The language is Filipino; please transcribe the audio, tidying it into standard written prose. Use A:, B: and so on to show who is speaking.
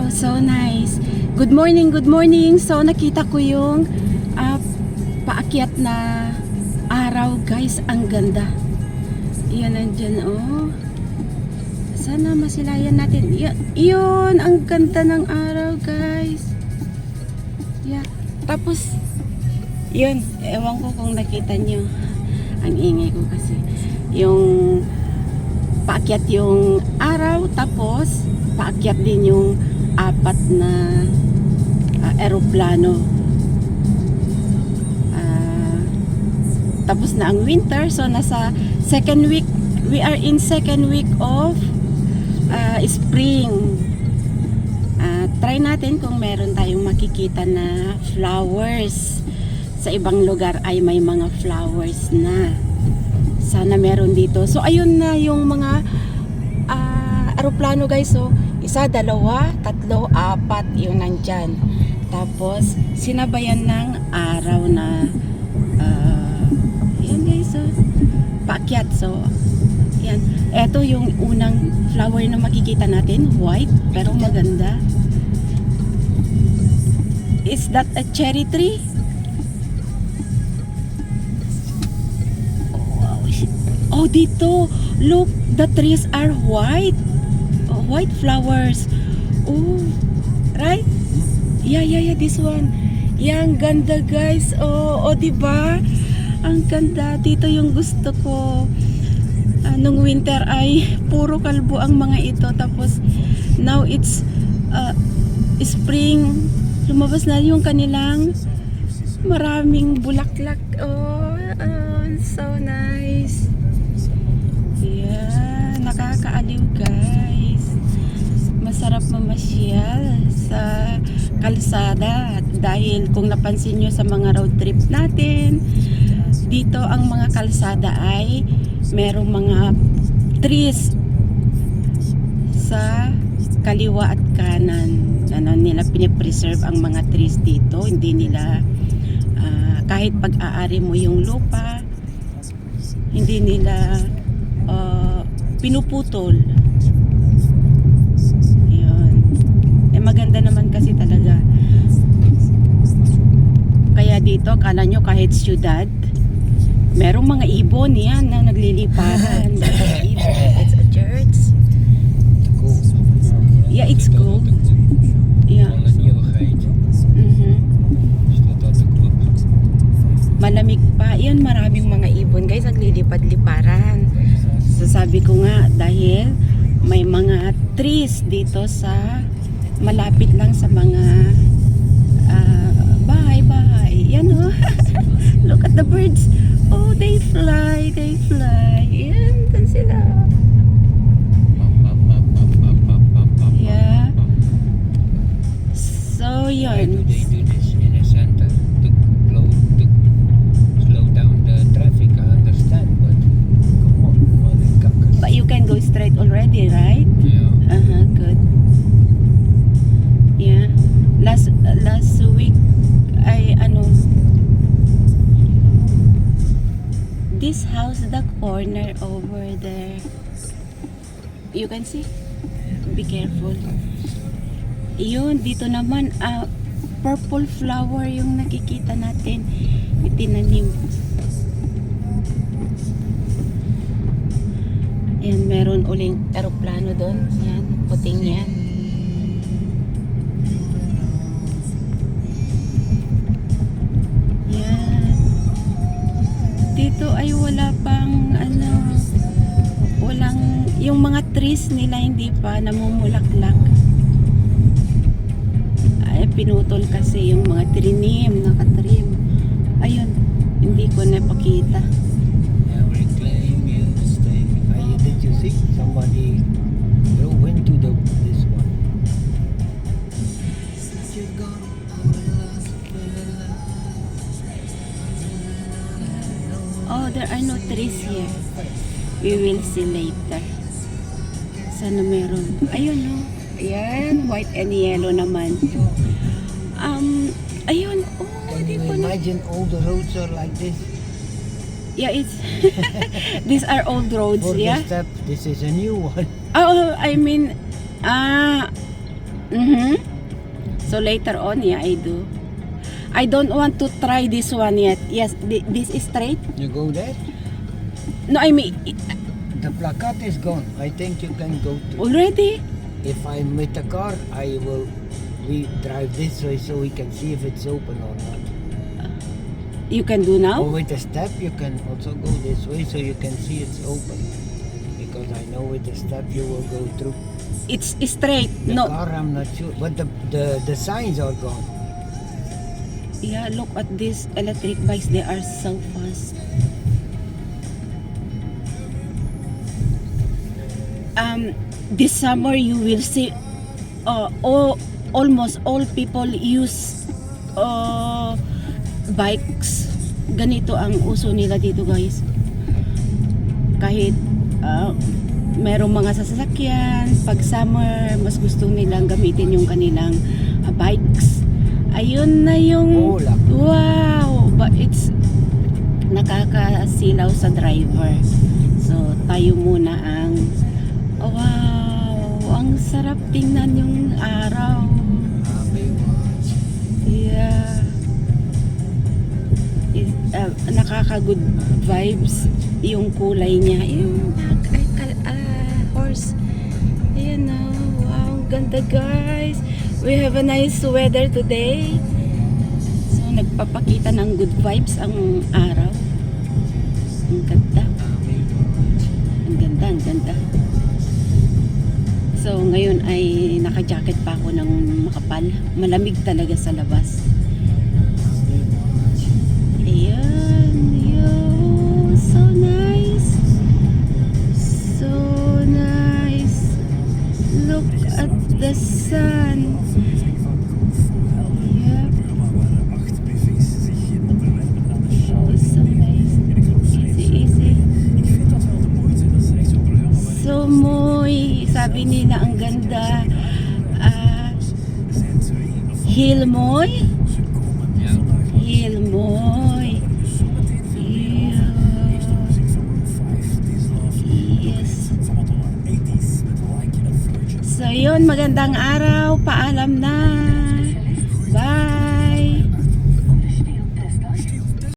A: Wow, so nice. Good morning, good morning. So nakita ko yung paakyat na araw, guys. Ang ganda. Yan nandyan, oh. Sana masilayan natin. Yun, ang ganda ng araw, guys. Yeah. Tapos, yun, ewan ko kung nakita nyo. Ang ingay ko kasi. Yung paakyat yung araw, tapos paakyat din yung apat na eroplano. Tapos na ang winter, so nasa second week, we are in second week of spring. Try natin kung meron tayong makikita na flowers. Sa ibang lugar ay may mga flowers na. Sana meron dito. So ayun na yung mga eroplano, guys. So isa, dalawa, tatlo, apat yung nandyan. Tapos sinabayan ng araw na yan, guys. So paakyat. So yan. Ito yung unang flower na makikita natin. White, pero maganda. Is that a cherry tree? Oh, dito. Look, the trees are white. Oh, white flowers. Oh, right? Yeah, this one. Yang ganda, guys. Oh, diba? Ang ganda. Dito yung gusto ko. Nung winter ay puro kalbo ang mga ito. Tapos, now it's spring. Lumabas na yung kanilang maraming bulaklak. Oh, so nice. Yeah, nakakaaliw, guys. Masarap mamasyal sa kalsada dahil kung napansin nyo sa mga road trip natin, dito ang mga kalsada ay merong mga trees sa kaliwa at kanan. Nila pinipreserve ang mga trees dito. Hindi nila kahit pag-aari mo yung lupa, hindi nila pinuputol. Yun. Maganda naman kasi talaga. Kaya dito, akala nyo kahit syudad, merong mga ibon yan na nagliliparan. It's a church. Yeah, it's cool. Yeah. Malamig pa. Yan, maraming mga ibon, guys, naglilipad-liparan. So sabi ko nga, dahil may mga trees dito sa malapit lang sa mga bahay-bahay. Yan, oh. Look at the birds. Oh, they fly. Yan, dan sila. Yeah. So, yun.
B: They do this in a center to slow down the traffic. I understand, but come on,
A: But you can go straight already, right?
B: yeah.
A: Good. Yeah. Last week ay this house, the corner over there. You can see? Be careful. Yun, dito naman purple flower yung nakikita natin. Itinanim. Yan, meron uling eroplano doon. Yan, puting yan. Yan. Dito ay wala pang walang, yung mga trees nila hindi pa namumulaklak. Ay, pinutol kasi yung mga trinim, nakatrim. Ayun, hindi ko napakita.
B: Reclaim your mistake. Did you see somebody went to this one?
A: Oh, there are no trees here. We will see later. Sana meron. Ayun, no. Ayan, white and yellow naman. Ayun. Oh,
B: Can
A: di
B: you
A: ko na.
B: imagine all the roads are like this?
A: Yeah, it's these are old roads,
B: For
A: yeah.
B: this step, this is a new one.
A: Oh, I mean, Mm-hmm. So later on, yeah, I do. I don't want to try this one yet. Yes, this is straight.
B: You go there?
A: No, I mean,
B: The placard is gone. I think you can go to.
A: already?
B: If I'm with the car, we drive this way so we can see if it's open or not.
A: You can do
B: Or
A: now?
B: with the step, you can also go this way so you can see it's open. Because I know with the step you will go through.
A: It's straight.
B: The
A: No.
B: car, I'm not sure, but the signs are gone.
A: Yeah, look at these electric bikes. They are so fast. This summer you will see almost all people use bikes. Ganito ang uso nila dito, guys. Kahit merong mga sasakyan, pag summer, mas gusto nilang gamitin yung kanilang bikes. Ayun na yung
B: Hola.
A: wow, but it's nakakasilaw sa driver. So tayo muna ang wow, ang sarap tingnan yung araw. Yeah. Nakaka-good vibes yung kulay niya. Yung horse. Ayan na. Wow, ang ganda, guys. We have a nice weather today. So, nagpapakita ng good vibes ang araw. Ang ganda. Ang ganda, ang ganda. So, ngayon ay naka-jacket pa ako ng makapal. Malamig talaga sa labas. Ayan. Yo, so nice. So nice. Look at the sun. Yep. Oh, so nice. Easy, easy. So moy, sabi nila ang ganda. Hilmoy? Hilmoy. Yeah. Yes. So yun, magandang araw. Paalam na.